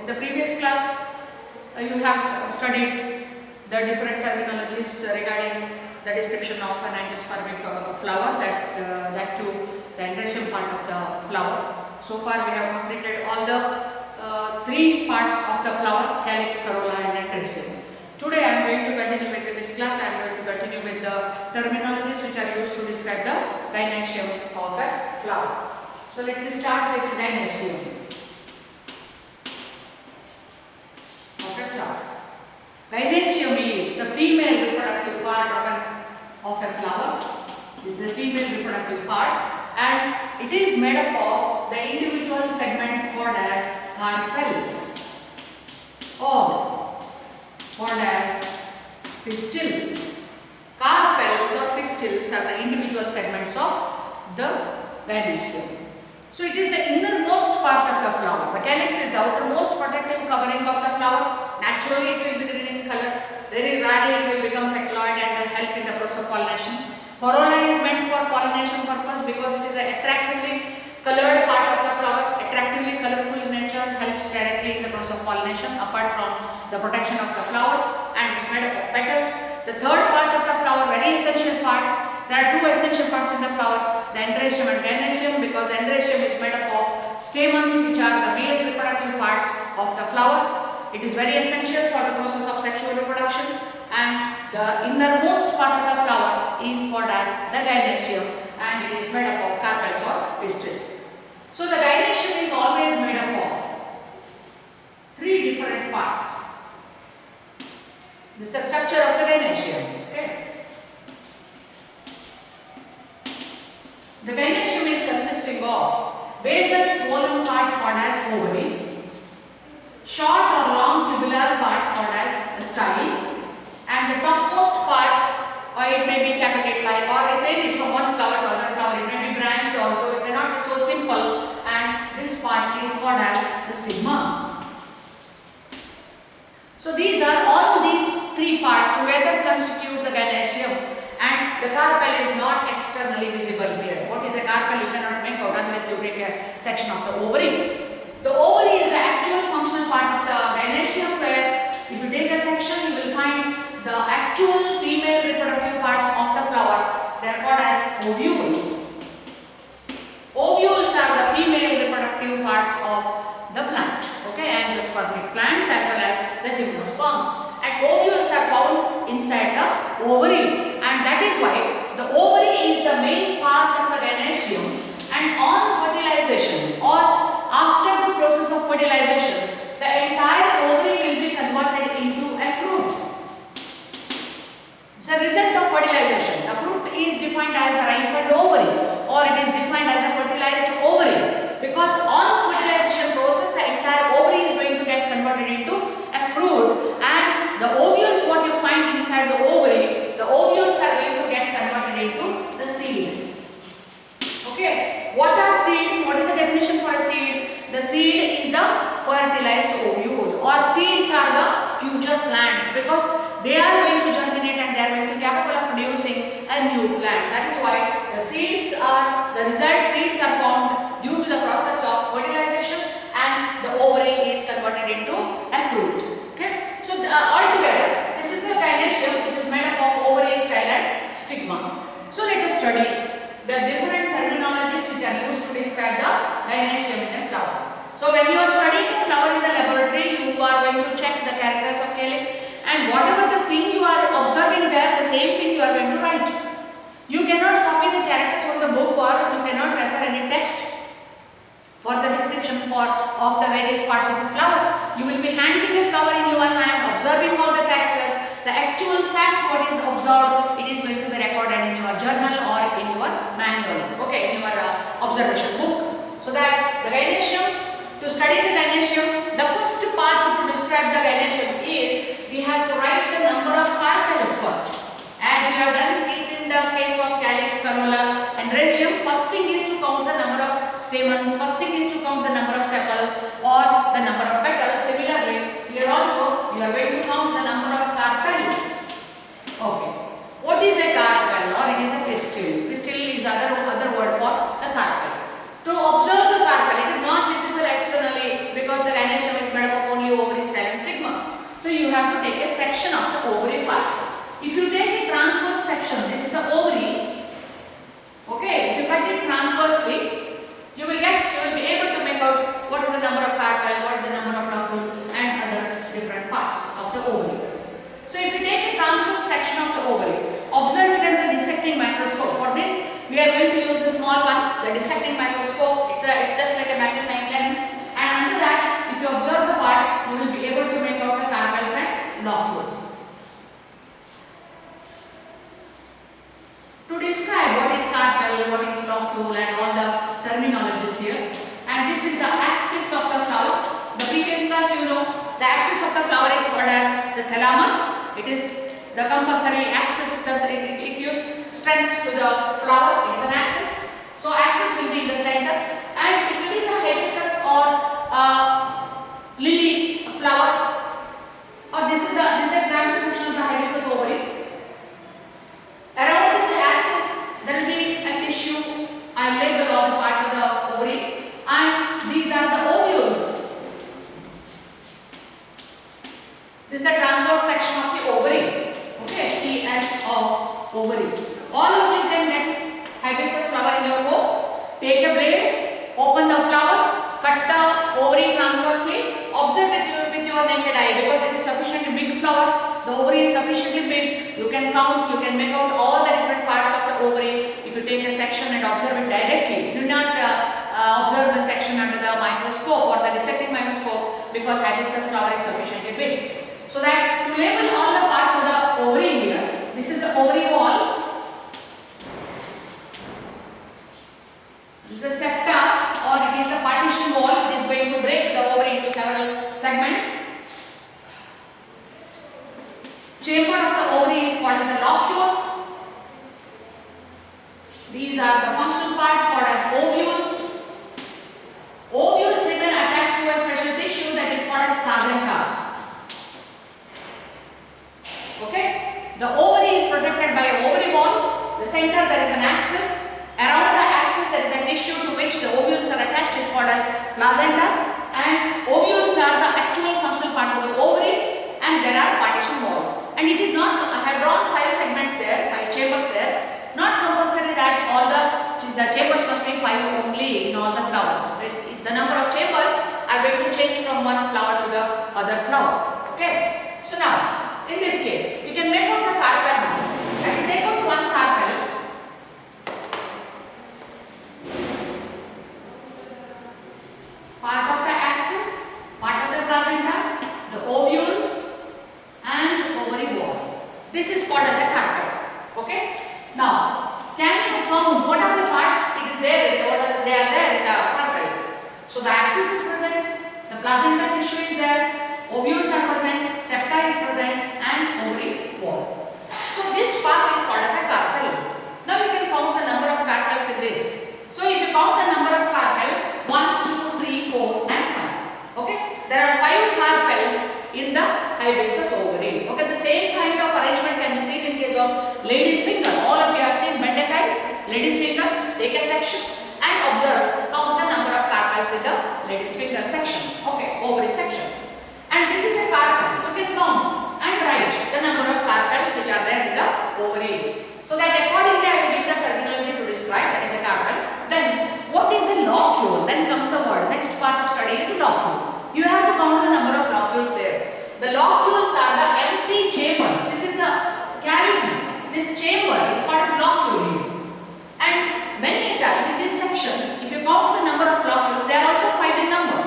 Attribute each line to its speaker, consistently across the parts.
Speaker 1: the previous class, you have studied the different terminologies regarding the description of an angiospermic flower, that too the androecium part of the flower. So far we have completed all the three parts of the flower: calyx, corolla and androecium. Today I am going to continue with this class. I am going to continue with the terminologies which are used to describe the gynoecium of a flower. So let me start with gynoecium of a flower. Gynoecium is the female reproductive part of a flower. This is the female reproductive part, and it is made up of the individual segments called as carpels or called as pistils. Carpels or pistils are the individual segments of the gynoecium. So it is the innermost part of the flower. The calyx is the outermost protective covering of the flower. Naturally it will be green in color. Very rarely it will become petaloid and help in the process of pollination. Corolla is meant for pollination purpose because it is an attractively colored part of the flower, attractively colorful in nature, helps directly in the process of pollination apart from the protection of the flower, and it's made up of petals. The third part of the flower, very essential part. There are two essential parts in the flower, the androecium and gynoecium, because androecium is made up of stamens which are the male reproductive parts of the flower. It is very essential for the process of sexual reproduction, and the innermost part of the flower is called as the gynoecium, and it is made up of carpels or pistils. So the gynoecium is always made up of three different parts. This is the structure of the gynoecium. Okay. The gynoecium is consisting of basal swollen part called as ovary, short or long tubular part called as style, and the topmost part, or it may be capitate like, or it varies from one flower to other flower. It may be branched also. It may not be so simple, and this part is called as the stigma. So these are all these three parts together constitute the gynoecium. And the carpel is not externally visible here. What is a carpel? You cannot make out unless you take a section of the ovary. The ovary is the actual functional part of the gynoecium, where if you take a section, you will find the actual female reproductive parts of the flower. They are called as ovules. Ovules are the female reproductive parts of the plant. Okay, angiospermic plants as well as the gymnosperms. And ovules are found inside the ovary, and that is why the ovary is the main part of the gynoecium, and on fertilization or after the process of fertilization, the entire ovary will be converted into a fruit. It's a result of fertilization. The fruit is defined as a ripened ovary, or it is defined as a fertilized ovary, because on fertilization process the entire ovary is going to get converted into a fruit, and the ovules what you find inside the ovary, the ovules are going to get converted into the seeds. Okay, what are seeds? What is the definition for a seed? The seed is the fertilized ovule, or seeds are the future plants, because they are going to germinate and they are going to be capable of producing a new plant. That is why the seeds are, the result seeds are formed due to the process of fertilization, and the ovary is converted into a fruit. Okay, so altogether this is the gynoecium, which is made up of ovary, style and stigma. So let us study the different terminologies which are used to describe the gynoecium in a flower. So when you are studying a flower in the laboratory, you are going to check the characters of calyx, and whatever the thing you are observing there, the same thing you are going to write. You cannot copy the characters from the book, or you cannot refer any text for the description of the various parts of the flower. You will be handling the flower in your hand, observing all the characters. The actual fact what is observed, it is going to be recorded in your journal or in your manual, okay, in your observation book. So that the gynoecium, to study the gynoecium, the first part to describe the gynoecium is we have to write the number of carpels first. As we have done in the case of calyx, corolla, androecium, first thing is to count the number of stamens, first thing is to count the number of sepals or the number of petals. Similarly, here also you are going to count the number of carpels. Okay. What is a carpel, or it is a pistil? Pistil is other word for the carpel. To observe the carpel, it is not visible externally because the gynoecium is made up of only called as the thalamus. It is the compulsory axis, it gives strength to the flower. It is an axis. So axis will be in the center, and if it is a hibiscus or lily flower, or this is a transverse section of the hibiscus ovary. Around this axis there will be a tissue. I label all the parts of the ovary, and these are the ovules. This is the transverse section of the ovary. Okay, TS of ovary. All of you can get hibiscus flower in your home. Take a blade, open the flower, cut the ovary transversely. Observe with your naked eye, because it is sufficiently big flower. The ovary is sufficiently big. You can count, you can make out all the different parts of the ovary if you take a section and observe it directly. Do not observe the section under the microscope or the dissecting microscope, because hibiscus flower is sufficiently big. So that to label all the parts of the ovary here, this is the ovary wall. This is the septa, or it is the partition wall. It is going to break the ovary into several segments. Chamber of the ovary is called as a locule. These are the functional parts called as ovules. Ovules remain attached to a special tissue that is called as placenta. Okay? The ovary is protected by an ovary wall. The center there is an axis. Around the axis there is a tissue to which the ovules are attached, is called as placenta. And ovules are the actual functional parts of the ovary, and there are partition walls. And it is not, I have drawn 5 segments there, 5 chambers there. Not compulsory that all the chambers must be 5 only in all the flowers. The number of chambers are going to change from one flower to the other flower. Okay. So now, in this case, you can make out the carpel now. Let us take out one carpel. Part of the axis, part of the placenta, the ovules, and ovary wall. This is called as a carpel. Okay. Now, can you count what are the parts? It is there. They are there in the carpel. So the axis is present, the placenta tissue is there, ovules are present, septa is present, and ovary wall. So this part is called as a carpel. Now you can count the number of carpels in this. So if you count the number of carpels, 1, 2, 3, 4, and 5. Okay. There are 5 carpels in the hibiscus ovary. Okay. The same kind of arrangement can be seen in case of lady's finger. All of you have seen bendicide, lady's finger. Take a section and observe. Count the number of carpels in the lady's finger section. Okay. Ovary section. And this is a carpel. You can count and write the number of carpels which are there in the ovary. So that accordingly I will give the terminology to describe that is a carpel. Then what is a locule? Then comes the word. Next part of study is a locule. You have to count the number of locules there. The locules are the empty chambers. This is the cavity. This chamber is called as locule. And many a time in this section, if you count the number of locules, they are also 5 in number.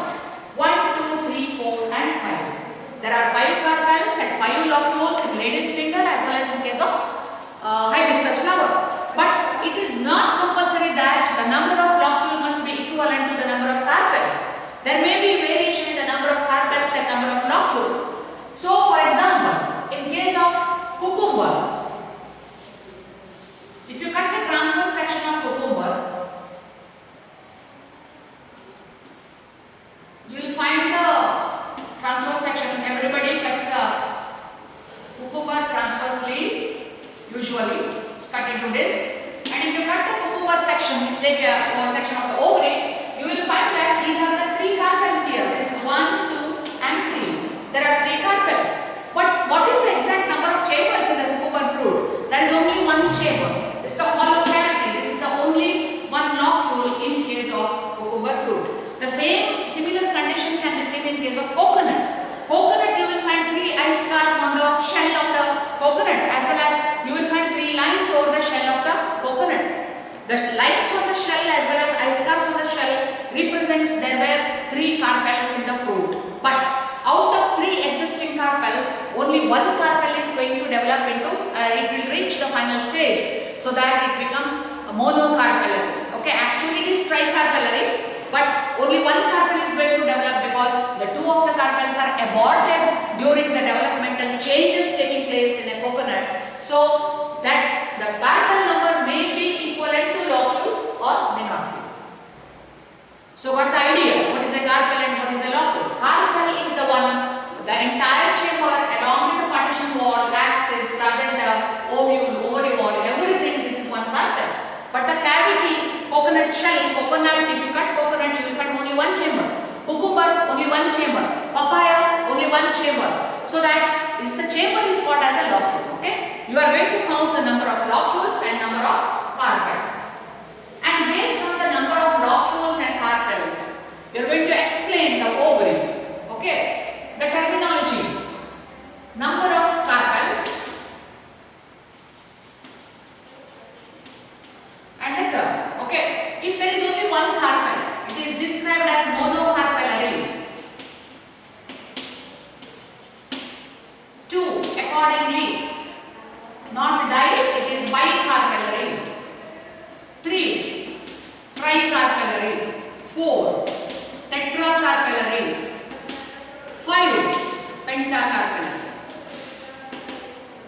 Speaker 1: 1, 2, 3, 4, and 5. There are 5 carpels and 5 locules in lady's finger as well as in case of hibiscus flower. But it is not compulsory that the number of locules must be equivalent to the number of carpels. There may be variation in the number of carpels and number of locules. So for example, in case of cucumber, if you cut the transverse section of cucumber, you will find the transverse section. Everybody cuts the cucumber transversely, usually cut into this. And if you cut the cucumber section, take a section of the ovary, you will find that these are the 3 carpels here. This is 1, 2, and 3. There are 3 carpels. But what is the exact number of chambers in the cucumber fruit? There is only 1 chamber. This is the hollow cavity. This is the only 1 locule in case of cucumber fruit. The similar condition can be seen in case of coconut. Coconut, you will find 3 eye scars on the shell of the coconut, as well as you will find 3 lines over the shell of the coconut. The lines on the shell as well as eye scars on the shell represents there were 3 carpels in the fruit. But out of 3 existing carpels, only 1 carpel is going to develop into, it will reach the final stage, so that it becomes a monocarpellary. Okay, actually it is tricarpellary, but only 1 carpel is going to develop because the 2 of the carpels are aborted during the development cavity, coconut shell, coconut, if you cut coconut you will find only one chamber. Cucumber, only one chamber. Papaya, only one chamber. So that this chamber is called as a locule. Okay? You are going to count the number of locules and number of carpels. And based on the number of locules and carpels, you are going to explain the ovary. Okay? The terminology. Number of carpels and the term. Okay? If there is only one carpel, it is described as monocarpellary. 2. Accordingly, not di, it is bicarpellary. 3. Tricarpellary. 4. Tetracarpellary. 5. Pentacarpellary.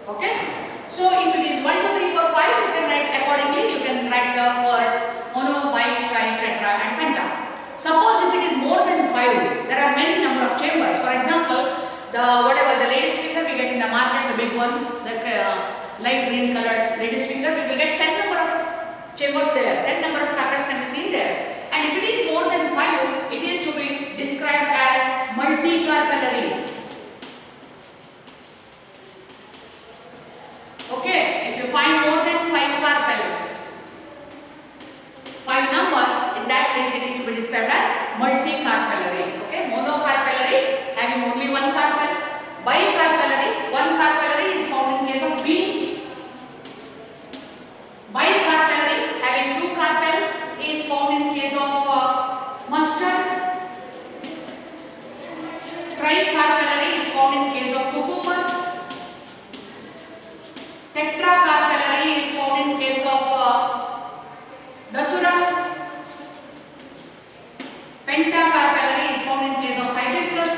Speaker 1: Okay? So if it is 1, 2, 3, 4, 5, you can write accordingly, you can write the words mono, bi, tri, tetra and penta. Suppose if it is more than 5, there are many number of chambers. For example, the lady's finger we get in the market, the big ones, the light green colored lady's finger, we will get 10 number of chambers there, 10 number of carpels can be seen there. And if it is more than 5, it is to be described as multicarpellary. Okay, if you find more than 5 carpels, 5 number, in that case it is to be described as multicarpellary. Okay, monocarpellary having only one carpel. Bicarpellary, one carpellary is found in case of beans. Bicarpellary having 2 carpels is found in case of mustard. Tricarpellary is found in case of cucumber. Tetracarpellary is found in case of datura. Pentacarpellary is found in case of hibiscus.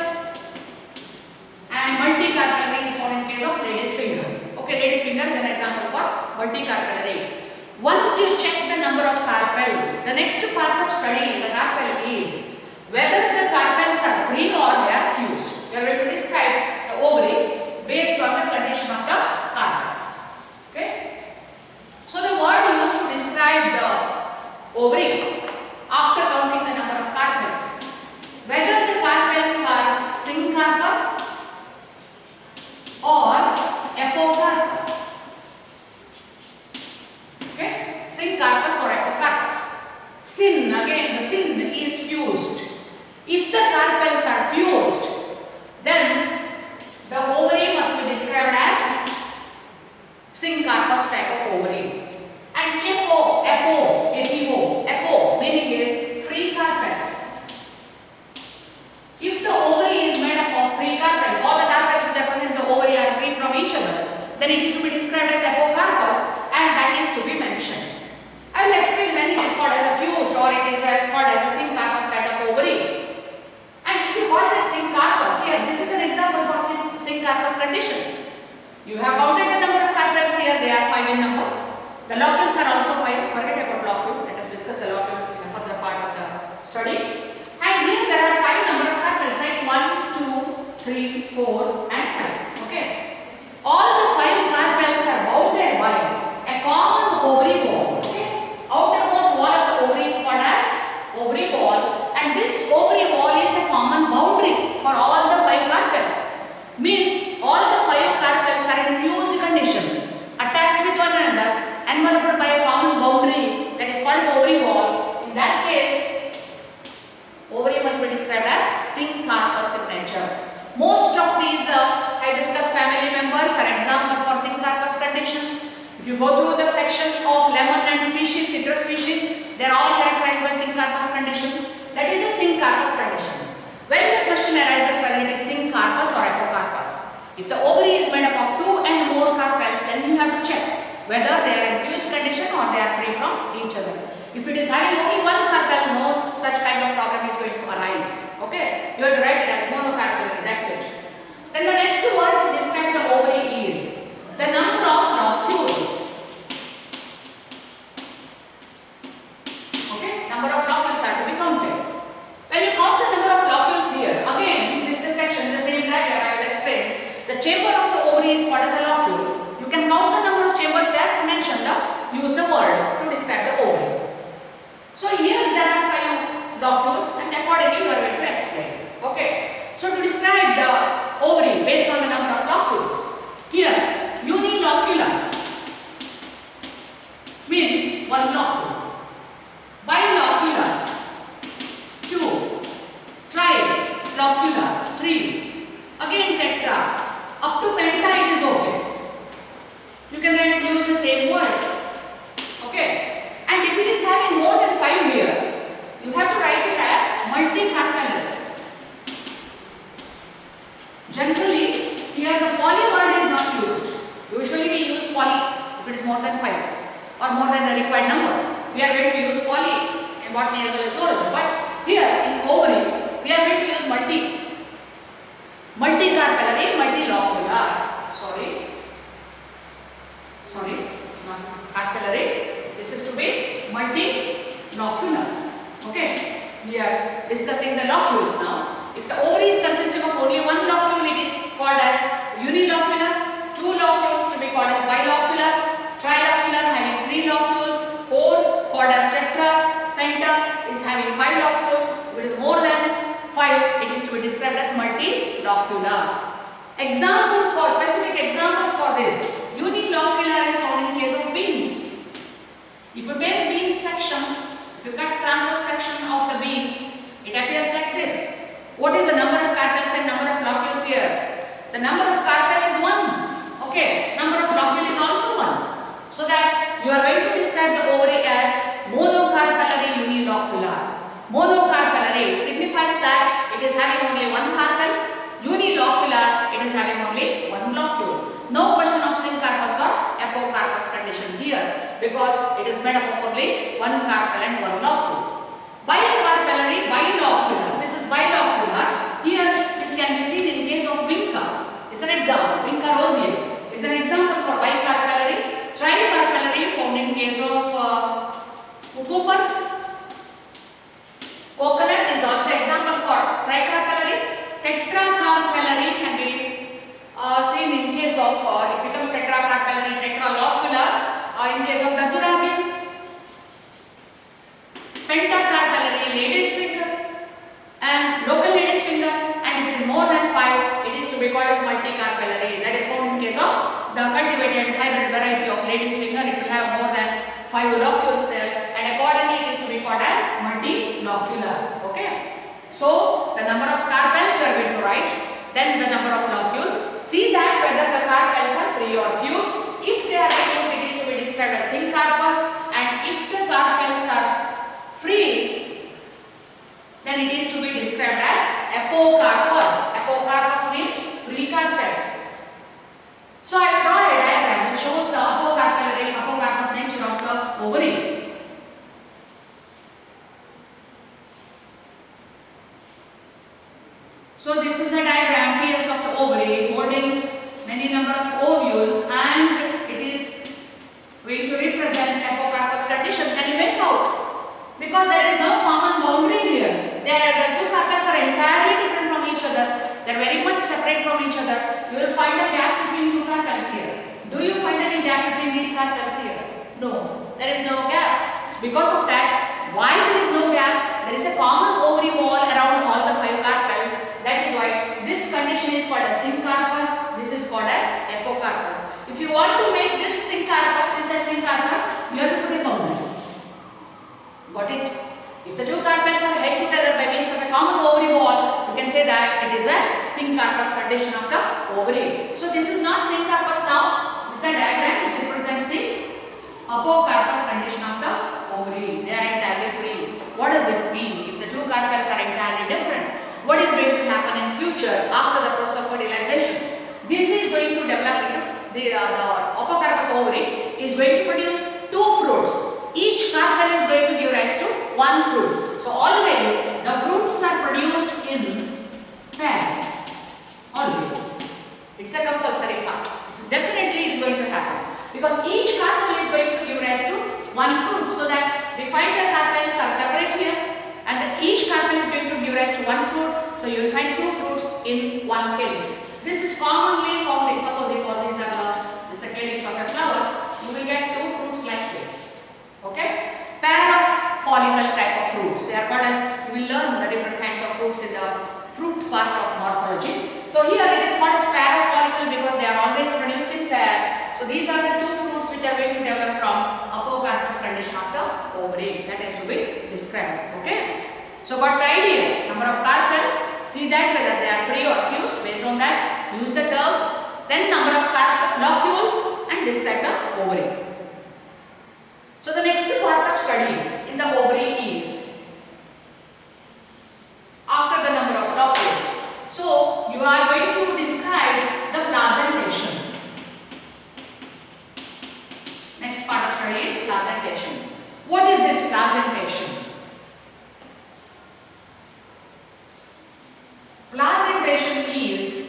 Speaker 1: And multicarpellary is found in case of lady's finger. Okay, lady's finger is an example for multicarpellary. Once you check the number of carpels, the next part of study the carpel is whether the carpels are free or they are fused. We are going to describe the ovary based on the condition of the carpels. Okay. So the word used to describe the ovary after counting the number of carpels, whether the carpels are syncarpous or apocarpus. Okay, syncarpus or apocarpus. Syn, again the syn is fused. If the carpels are fused, then the ovary must be described as syncarpus type of ovary. And apo meaning is free carpels. If the ovary is made up of free carpels, all the carpels which are present in the ovary are free from each other, then it is to be described as apocarpus and that is to be mentioned. I will explain when it is called as a fused or it is called as a syncarpus type of ovary. And if you call it as syncarpus, here this is an example for syncarpus condition. You have counted the number of carpels here, they are 5 in number. The locules are also 5, forget about locule, let us discuss the locule in a further part of the study. And here there are 5 number of carpels, right? 1, 2, 3, 4 and 5. Okay. All the 5 carpels are bounded by a common ovary wall. Okay. Outermost wall of the ovary is called as ovary wall, and this ovary wall is a common boundary for all the 5 carpels. Means all the 5 carpels are in fused condition, attached with one another, enveloped by a common boundary that is called as ovary wall. In that case, ovary must be described as syncarpus in nature. Most of these hibiscus family members are example for syncarpus condition. If you go through the section of lemon and species, citrus species, they are all characterized by syncarpus condition. That is the syncarpus condition. When the question arises whether it is syncarpus or apocarpus, if the ovary is made up of 2 and more carpels, then you have to check whether they are in fused condition or they are free from each other. If it is having only one carpel, no such kind of problem is going to arise. Okay, you have to write it as monocarpellary, that's it. Then the next word to describe the ovary is the number of locules. Okay, number of locules are to be counted. When you count the number of locules here, again this is a section, the same diagram I will explain. The chamber of the ovary is called as a locule. You can count the number of chambers there and mention use the word to describe the ovary. Generally, here the poly word is not used. Usually we use poly if it is more than 5 or more than the required number. We are going to use poly in botany as well as zoology. But here in ovary, we are going to use multicarpellary, multilocular. Sorry, it's not carpellary. This is to be multilocular. Okay, we are discussing the locules now. If the ovary is consisting of only one locule, it is called as unilocular. 2 locules to be called as bilocular. Trilocular having 3 locules. 4 called as tetra. Penta is having 5 locules. If it is more than 5, it is to be described as multilocular. Specific examples for this. Unilocular is found in case of beans. If you take beans section, if you cut transverse section of the beans, it appears like this. What is the number of carpels and number of locules here? The number of carpel is 1. Okay, number of locule is also 1. So that you are going to describe the ovary as monocarpellary unilocular. Monocarpellary signifies that it is having only 1 carpel. Unilocular, it is having only 1 locule. No question of syncarpus or apocarpus condition here because it is made up of only 1 carpel and 1 locule. Bicarpellary, bilocular. This is bilocular. Here, this can be seen in case of vinca. It's an example. Vinca rosea is an example for bicarpellary. Tricarpellary found in case of cucumber. Coconut is also example for tricarpellary. Tetracarpellary can be seen in case of, it becomes tetracarpellary, tetralocular in case of Naturagium. Pentacarpellary, lady's finger and local lady's finger, and if it is more than 5, it is to be called as multicarpellary. That is found in case of the cultivated hybrid variety of lady's finger. It will have more than 5 locules there, and accordingly it is to be called as multilocular. Okay. So the number of carpels you are going to write, then the number of locules. See that whether the carpels are free or fused. If they are fused, it is to be described as syncarpus, and if the carpels are free, then it is to be described as apocarpus. Apocarpus means free carpels. So I draw a diagram which shows the apocarpus nature of the ovary. So this is a diagram here of the ovary holding many number of ovules, and it is going to represent apocarpus condition. Can you make out? Because there is no common boundary here. The 2 carpels are entirely different from each other. They are very much separate from each other. You will find a gap between 2 carpels here. Do you find any gap between these carpels here? No, there is no gap. It's because of that, why there is no gap? There is a common ovary wall around all the 5 carpels. That is why this condition is called as syncarpus, this is called as apocarpus. If you want to make this syncarpus, this as syncarpus, you have to put a boundary. Got it? If the 2 carpels are held together by means of a common ovary wall, you can say that it is a syncarpus condition of the ovary. So this is not syncarpus now, this is a diagram which represents the apocarpus condition of the ovary. They are entirely free. What does it mean if the 2 carpels are entirely different? What is going to happen in future after the process of fertilization? This is going to develop into the apocarpus ovary is going to produce 2 fruits. Each carpel is going to give rise to 1 fruit. So always the fruits are produced in pairs. Always. It's a compulsory part. So definitely it is going to happen. Because each carpel is going to give rise to 1 fruit. So that we find the carpels are separate here. And each carpel is going to give rise to 1 fruit, so you will find 2 fruits in 1 calyx. This is commonly found in, suppose if all these are the calyx of a flower, you will get 2 fruits like this. Okay? Pair of follicle type of fruits. They are called as, you will learn the different kinds of fruits in the fruit part of morphology. So here it is called as pair of follicle because they are always produced in pair. So these are the 2 fruits which are going to develop from apocarpus condition of the ovary. That is to be described. Okay? So got the idea? Number of carpels, see that whether they are free or fused. Based on that, use the term. Then number of locules and describe the ovary. So the next part of study in the ovary is after the number of locules. So you are going to Placentation is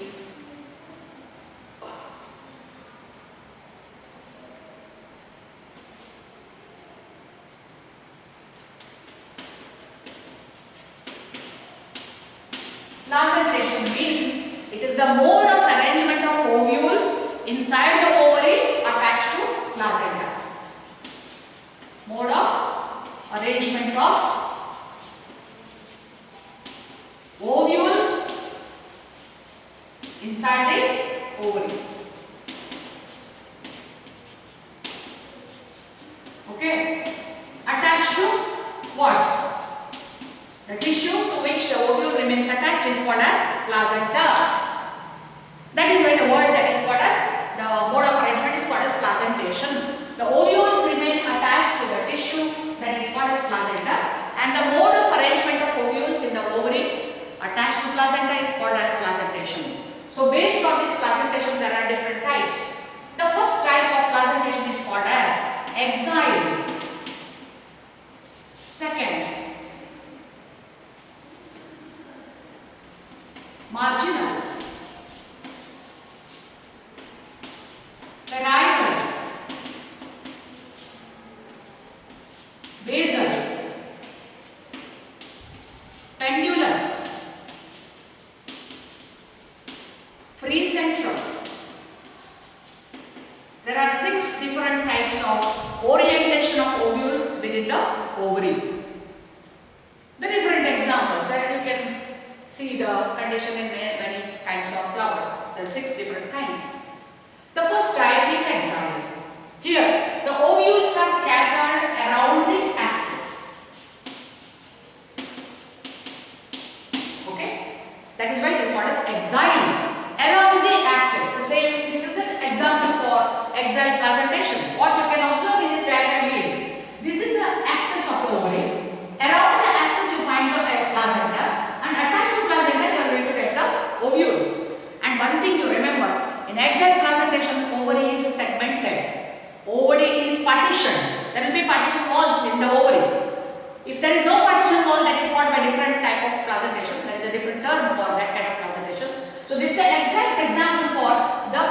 Speaker 1: means it is the mode of arrangement of ovules inside the ovary attached to placenta. Mode of arrangement of ovules inside the ovary. Okay, attached to what? The tissue to which the ovule remains attached is called as placenta. That is why the word that is called as the mode of arrangement is called as placentation. The ovules remain attached to the tissue that is called as placenta, and the mode of arrangement of ovules in the ovary attached to placenta is called as placentation. So based on this placentation there are different types. The first type of placentation is called as exile. Second, marginal. Parietal. Basal. Pendulous. Free central. There are 6 different types of orientation of ovules within the ovary. The different examples, and you can see the condition in many kinds of flowers. There are 6 different kinds. The first type is exile. Here, the ovules are scattered around the axis. Okay? That is why it is called as exile. Around the axis. The same, this is the example for exile placentation. What you can observe in this diagram is, this is the axis of the ovary. Around the axis you find the placenta, and attached to placenta you are going to get the ovules. And one thing you remember, in exile placentation, ovary is segmented. Ovary is partitioned. There will be partition walls in the ovary. If there is no partition wall, that is called by different type of placentation. There is a different term for that kind of placentation. So this is the exact example for the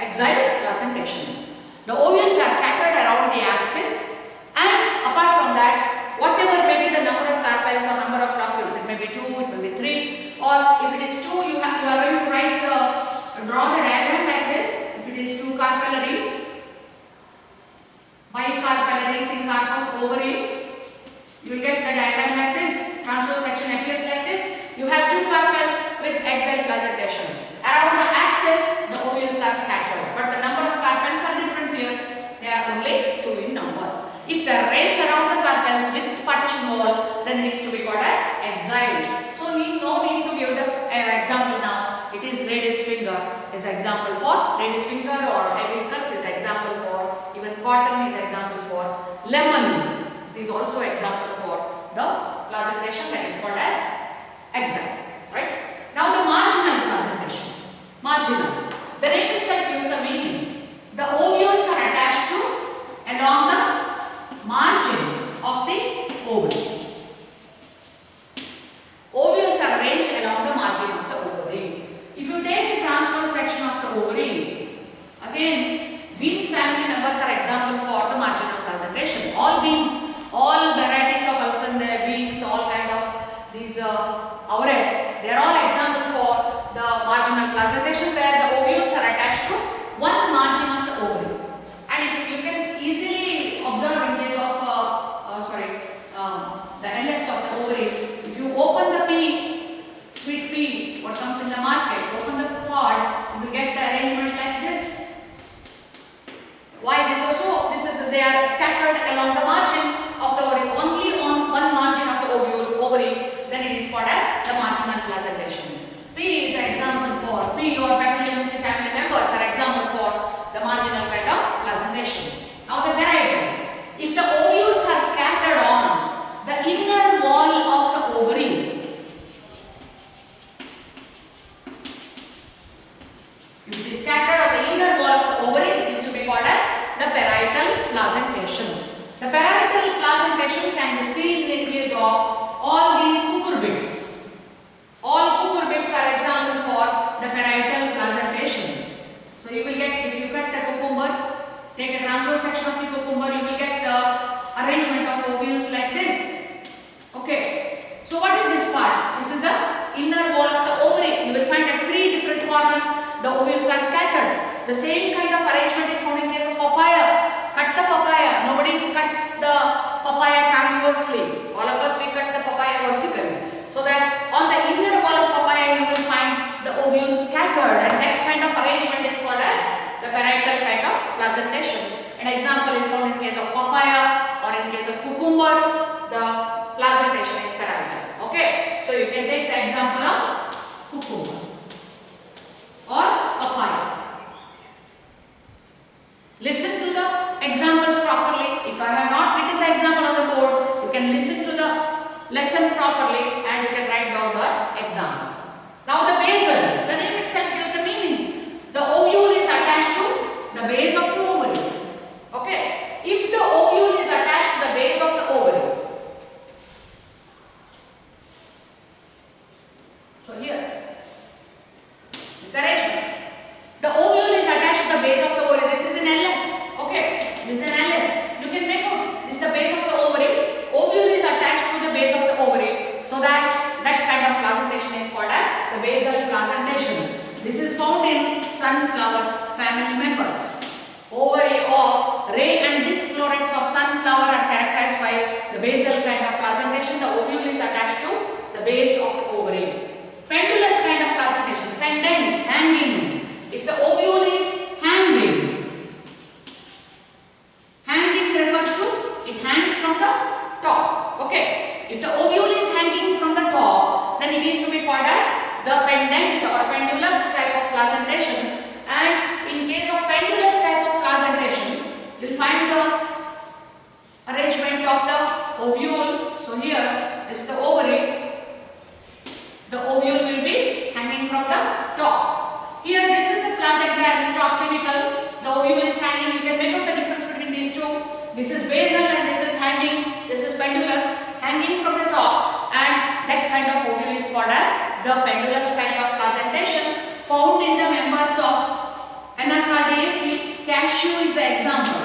Speaker 1: exile placentation. The ovules are scattered around the axis, and apart from that, whatever may be the number of carpels or number of locules, it may be 2, it may be 3, or if it is 2, you are going to draw the diagram like this. If it is 2 carpellary, bicarpellary, syncarpous ovary, you will get the diagram like this. Transverse section appears like this. You have 2 carpels with exile placentation. Around the axis, the ovules are scattered, but the number of carpels are different here. They are only 2 in number. If they are raised around the carpels with partition wall, then it is to be called as exile. So no need to give the example now. It is lady's finger is example for lady's finger, or hibiscus is example for, even cotton is example for, lemon is also example for the placentation that is called as exile. Right? Now the marginal placentation. Marginal. The name itself gives the meaning. The ovules are attached to along the margin of the ovary. Ovules are arranged along the margin of the ovary. If you take the transverse section of the ovary, again, beans family members are example for the marginal placentation. All beans, all varieties of alsande, beans, all kind of these aurate, they are all example for the marginal placentation, where the ovules are attached to one margin of the ovary. And if you can easily observe in case of the LS of the ovary, if you open the pea, sweet pea, what comes in the market, open the pod, you will get the arrangement like this. Why this is so? They are scattered along the margin of the ovary, only on one margin of the ovary, then it is called as the marginal placentation. P is the example for P or Papilliaceae family members are example for the marginal kind of placentation. Now the parietal. If the ovules are scattered on the inner wall of the ovary, if it is scattered on the inner wall of the ovary, it is to be called as the parietal placentation. The parietal placentation can be seen in case of all these cucurbits. All cucurbits are take a transverse section of the cucumber, you will get the arrangement of ovules like this. Okay. So what is this part? This is the inner wall of the ovary. You will find at 3 different corners the ovules are scattered. The same kind of arrangement is found in case of papaya. Cut the papaya. Nobody cuts the papaya transversely. All of us we cut the papaya vertically. So that on the inner wall of papaya you will find the ovules scattered, and that kind of arrangement is called as the parietal kind of placentation. An example is found in case of papaya or in case of cucumber. The placentation is parietal. Okay. So you can take the example of cucumber or papaya. Listen to the examples properly. If I have not written the example on the board, you can listen to the lesson properly and you can write down the example. Now the basal, the name itself gives the meaning. The ovule is attached to the base of the ovary. Okay. If the ovule is attached to the base of the ovary, so here is the arrangement. The ovule is attached to the base of the ovary. This is in LS. Okay. This is in LS. You can make out this is the base of the ovary. Ovule is attached to the base of the ovary. So that kind of placentation is called as the basal placentation. This is found in sunflower family members. Ovary of ray and disc florets of sunflower are characterized by the basal kind of placentation. The ovule is attached to the base of the ovary. Pendulous kind of placentation, pendant, hanging. If the ovule is hanging, hanging refers to it hangs from the top. Okay. If the ovule is hanging from the top, then it is to be called as the pendant or pendulous type of placentation. And in case of pendulous type of placentation, you will find the arrangement of the ovule. So here is the ovary. The ovule will be hanging from the top. Here this is the placenta and stalk funicle. The ovule is hanging. You can make out the difference between these two. This is basal and this is hanging. This is pendulous, hanging from the top, and that kind of ovule is called as the pendulous kind of placentation found in the members of Anacardiaceae. Cashew is the example.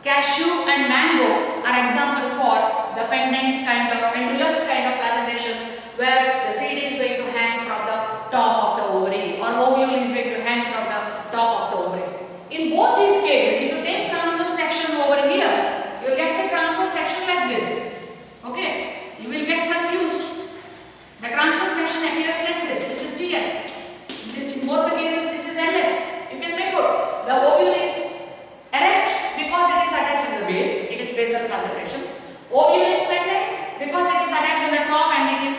Speaker 1: Cashew and mango are example for the pendant kind of pendulous kind of placentation, where the seed is going to hang from the top of the ovary or ovule is going to hang from the top of the ovary. In both these cases, if you take transverse section over here, you will get the transverse section like this. Okay, you will get confused. The transverse section appears like this. This is TS. In both the cases, this is LS. You can make out the ovule is erect because it is attached to the base. It is basal placentation. Ovule is pendant because it is attached to the top and it is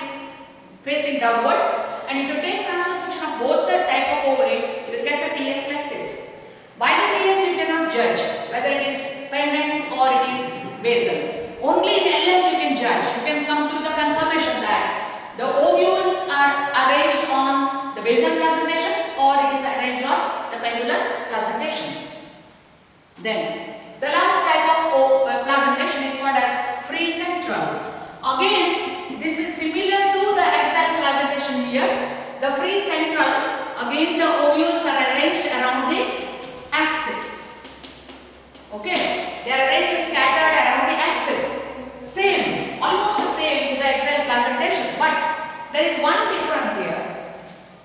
Speaker 1: facing downwards. And if you take transverse section of both the type of ovary, you will get the TS like this. By the TS you cannot judge whether it is pendant or it is basal. Only in LS you can judge. You can come to the confirmation that the ovules are arranged on the basal placentation or it is arranged on the pendulous placentation. Then the last type of placentation is called as free central. Again, this is similar to the axial placentation here. The free central, again the ovules are arranged around the axis. Okay, they are arranged scattered around the axis. Same, almost the same to the axial placentation, but there is one difference here.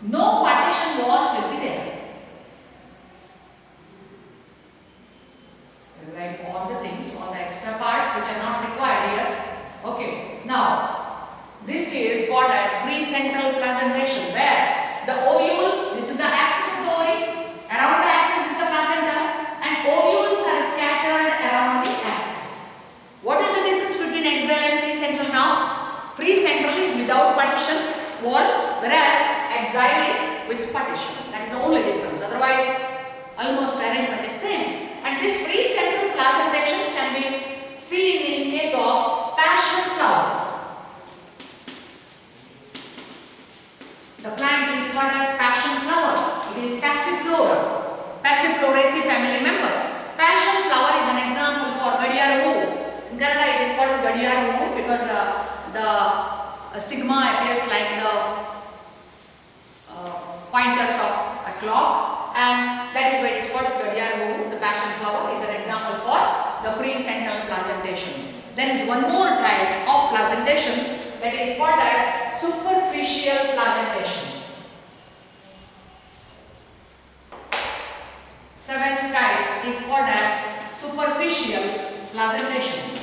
Speaker 1: No partition walls will be there. Write all the things, all the extra parts which are not required here. Okay, now this is called as free central placentation, where the ovule, this is the axis of the ovary, around the axis is the placenta, and ovules are scattered around the axis. What is the difference between axial and free central now? Free central is without partition wall, whereas axial is with partition. That is the only difference. Otherwise, almost arrangement is same. And this free central placentation can be seen in case of passion flower. The plant is called as passion flower. It is passiflora. Passifloraceae family member. Passion flower is an example for gadiyaru. In Kannada it is called as gadiyaru because the stigma appears like the pointers of a clock, and that is why it is called as gadiyaru. The passion flower is an example that is called as superficial placentation. Seventh type is called as superficial placentation.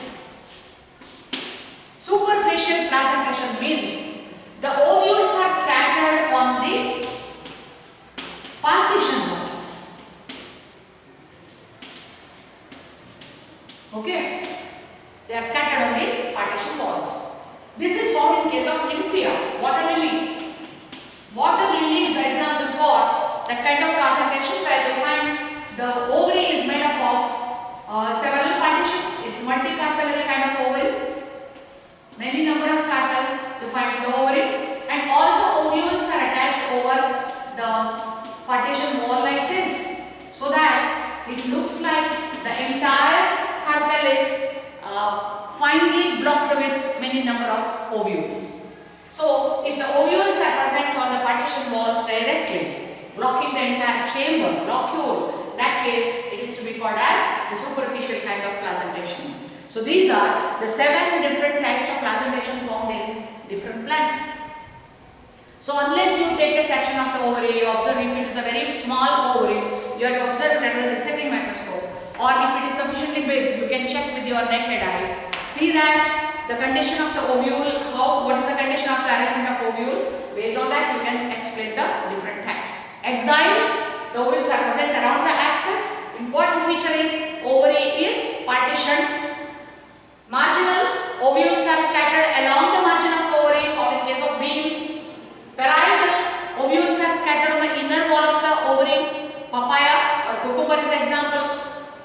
Speaker 1: Superficial placentation means the ovules are scattered on the partition walls. Okay, they are scattered on the partition walls. This is found in case of nymphaea, water lily. Water lily is the example for that kind of placentation where you find the ovary is made up of several partitions. It's multicarpellary kind of ovary. Many number of carpels you find in the ovary, and all the ovules are attached over the partition wall like this, so that it looks like the entire carpel is finely blocked with many number of ovules. So if the ovules are present on the partition walls directly, blocking the entire chamber, locule, in that case it is to be called as the superficial kind of placentation. So these are the 7 different types of placentation found in different plants. So unless you take a section of the ovary, you observe if it is a very small ovary, you have to observe it under the dissecting microscope, or if it is sufficiently big, you can check with your naked eye. See that the condition of the ovule, what is the condition of the arrangement of ovule. Based on that you can explain the different types. Axile, the ovules are present around the axis. Important feature is ovary is partitioned. Marginal, ovules are scattered along the margin of the ovary, found in case of beans. Parietal, ovules are scattered on the inner wall of the ovary. Papaya or cucumber is an example.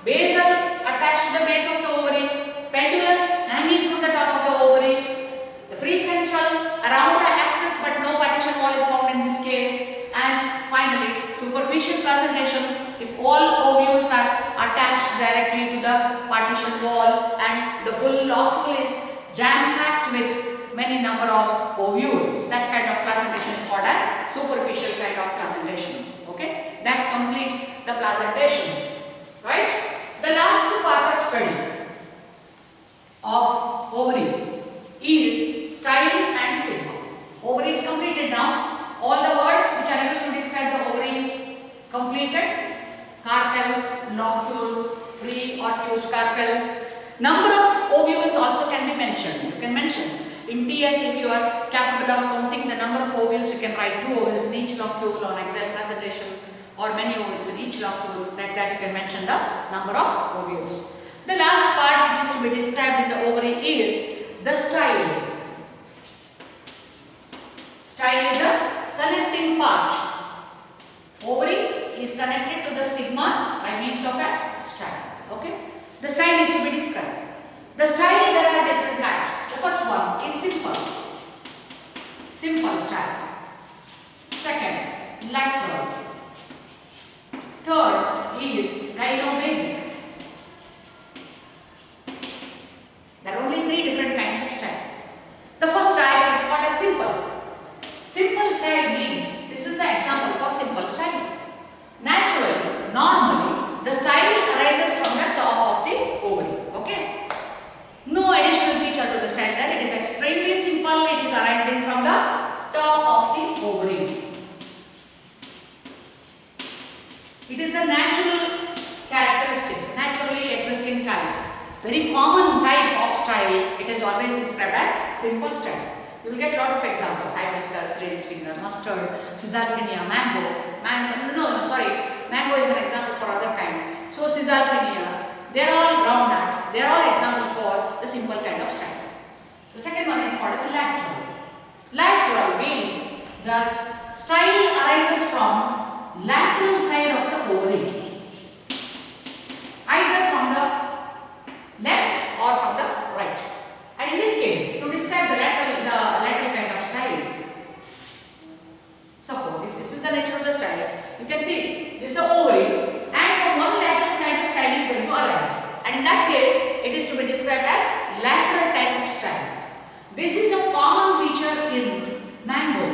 Speaker 1: Basal, attached to the base of the ovary. Pendulous, hanging from the top of the ovary. The free central, around the axis but no partition wall is found in this case. And finally, superficial placentation, if all ovules are attached directly to the partition wall and the full locule is jam-packed with many number of ovules. That kind of placentation is called as superficial kind of placentation. Okay, that completes the placentation. Right? The last part of study of ovary is style and stigma. Ovary is completed now. All the words which are used to describe the ovary is completed. Carpels, locules, free or fused carpels. Number of ovules also can be mentioned. You can mention. In TS, if you are capable of counting the number of ovules, you can write 2 ovules in each locule on axile presentation, or many ovules in each locule. Like that you can mention the number of ovules. The last part which is to be described in the ovary is the style. Style is the connecting part. Ovary is connected to the stigma by means of a style. Okay? The style is to be described. The style, there are different types. The first one is simple. Simple style. Second, lateral. Third is gynobasic. There are only 3 different kinds of style. The first type is called as simple. Simple style means, this is the example for simple style. Naturally, normally, the style arises from the top of the ovary. Okay? No additional feature to the style there. It is extremely simple. It is arising from the top of the ovary. It is the natural characteristic, naturally existing type. Very common type of style. It is always described as simple style. You will get a lot of examples. Hibiscus, lady's finger, mustard, Caesalpinia, mango. Mango is an example for other kind. So Caesalpinia, they are all groundnut. They are all example for the simple kind of style. The second one is called as lateral. Lateral means the style arises from lateral side of the ovary, either from the left or from the right. And in this case, to describe the lateral kind of style, suppose if this is the nature of the style, you can see this is the ovary, and from one lateral side the style is going to arise. And in that case, it is to be described as lateral type of style. This is a common feature in mango.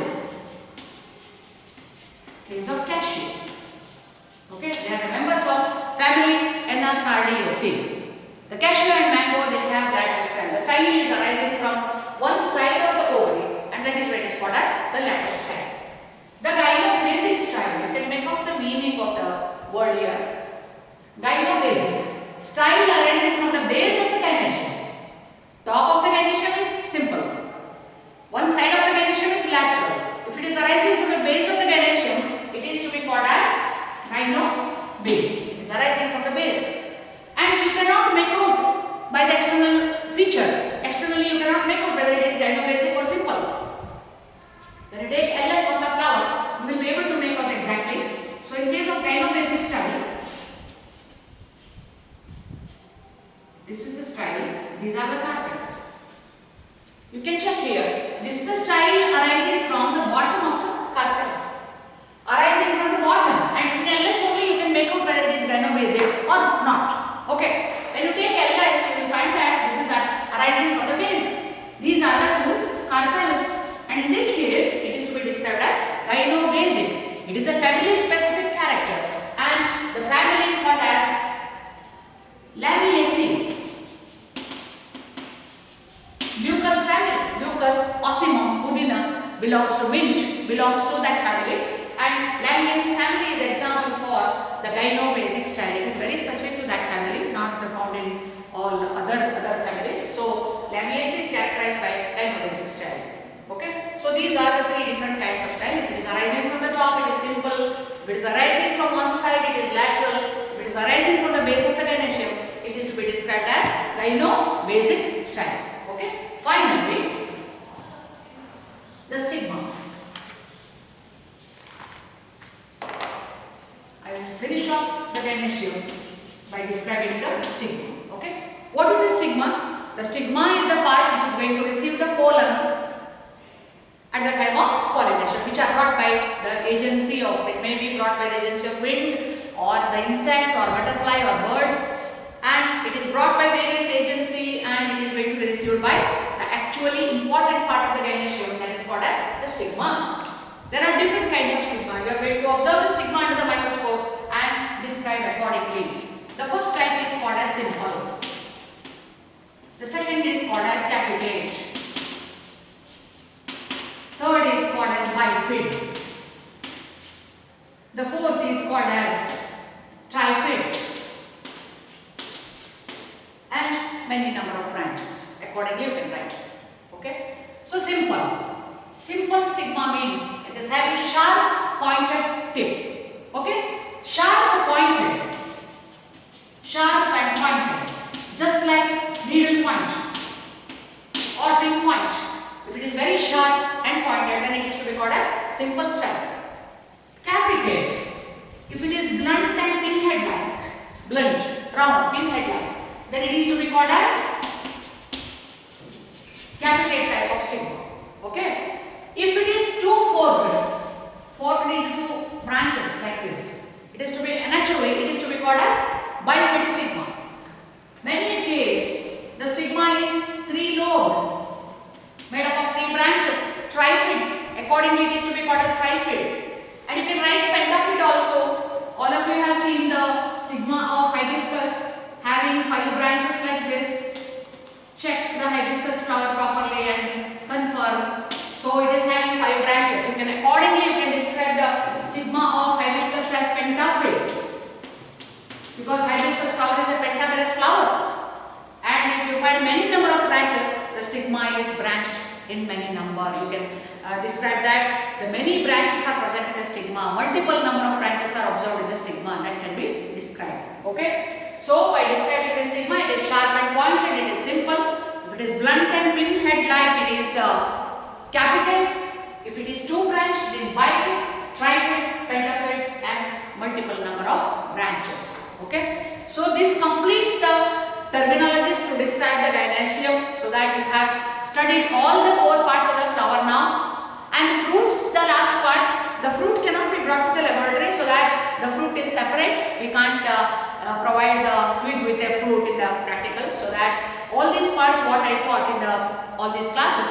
Speaker 1: Case of cashew. Okay, they are members of family Anacardiaceae. The cashew and mango, they have lateral style. The style is arising from one side of the ovary. and that is why it is called as the lateral style. The gynobasic style, you can make out the meaning of the word here. Gynobasic, style arising from the base of the gynoecium. Top of the gynoecium is simple. One side of the gynoecium is lateral. If it is arising from the base of the gynoecium, it is to be called as gynobasic. It is arising from the base. And you cannot make out by the external feature. Externally you cannot make out whether it is gynobasic or simple. When you take LS of the flower, you will be able to make out exactly. So in case of gynobasic style, this is the style, these are the carpels. You can check here. This is the style arising from the bottom of the carpels. Arising from the bottom, and in LS only you can make out whether it is gynobasic or not. Okay. When you take LS, you will find that this is arising from the base. These are the two carpels, and in this case, it is to be described as gynobasic. It is a family specific character, and the family called as Lamiaceae. Leucas family, Leucas, Ocimum, Pudina belongs to mint, belongs to that family, and Lamiaceae family is example for the gynobasic style. It is very specific to that family, not found in all other families. So Lamiaceae is characterized by gynobasic style. Okay. So these are the three different kinds of style. If it is arising from the top, it is simple. If it is arising from one side, it is lateral. If it is arising from the base of the gynoecium, it is to be described as gynobasic style. Okay. Finally, the stigma. I will finish off the gynoecium by describing the stigma. Okay. What is the stigma? The stigma is the part which is going to receive the pollen at the time of pollination, which are brought by the agency of, it may be brought by the agency of wind or the insect or butterfly or birds, and it is brought by various agency and it is going to be received by the actually important part of the gynoecium, that is called as the stigma. There are different kinds of stigma. You are going to observe the stigma under the microscope and describe accordingly. The first type is called as simple. The second is called as capitate. Third is called as bifid. The fourth is called as trifid. And many number of branches. Accordingly you can write. Okay. So simple. Simple stigma means it is having sharp pointed tip. Okay. Sharp pointed. Sharp and pointed. Just like needle point or pin point. If it is very sharp and pointed, then it is to be called as simple style. Capitate. If it is blunt and pinhead like, blunt, round, pinhead like, then it is to be called as capitate type of stigma. Okay. If it is two forked into two branches like this, it is to be naturally it is to be called as bifid stigma. Many a case the stigma is three-lobed, made up of three branches, trifid. Accordingly, it is to be called as trifid. And you can write pentafid also. All of you have seen the stigma of hibiscus having 5 branches like this. Check the hibiscus flower properly and confirm. So it is having 5 branches. You can accordingly you can describe the stigma of hibiscus as pentafid, because hibiscus flower is a pentamerous flower. And if you find many number of branches, the stigma is branched in many number. You can describe that the many branches are present in the stigma. Multiple number of branches are observed in the stigma, and that can be described. Okay. So by describing the stigma, it is sharp and pointed, it is simple. If it is blunt and pinhead like, it is capitate. If it is 2 branch, it is bifid, trifid, pentafid, and multiple number of branches. Okay. So this completes the terminologies to describe the gynoecium, so that you have studied all the 4 parts of the flower now. And fruits, the last part, the fruit cannot be brought to the laboratory, so that the fruit is separate. We can't provide the twig with a fruit in the practical, so that all these parts what I taught in all these classes,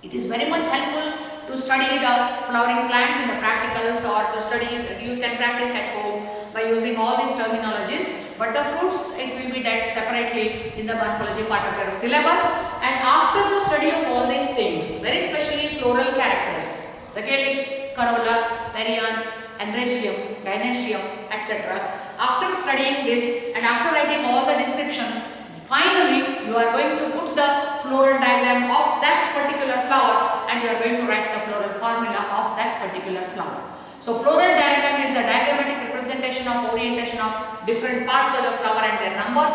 Speaker 1: it is very much helpful to study the flowering plants in the practicals, or to study, you can practice at home by using all these terminologies. But the fruits, it will be dealt separately in the morphology part of your syllabus. And after the study of all these things, very especially floral characters, the calyx, corolla, perianth, androecium, gynoecium, etc. After studying this and after writing all the description, finally you are going to put the floral diagram of that particular flower and you are going to write the floral formula of that particular flower. So floral diagram is a diagrammatic representation of orientation of different parts of the flower and their number,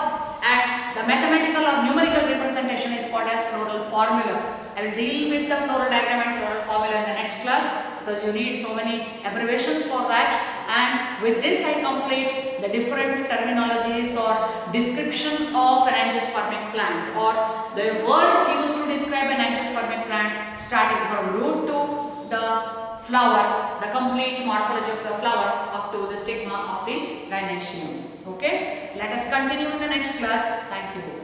Speaker 1: and the mathematical or numerical representation is called as floral formula. I will deal with the floral diagram and floral formula in the next class because you need so many abbreviations for that, and with this I complete the different terminologies or description of an angiospermic plant or the words used to describe an angiospermic plant starting from root to the flower, the complete morphology of the flower up to the stigma of the gynoecium. Okay, let us continue in the next class. Thank you.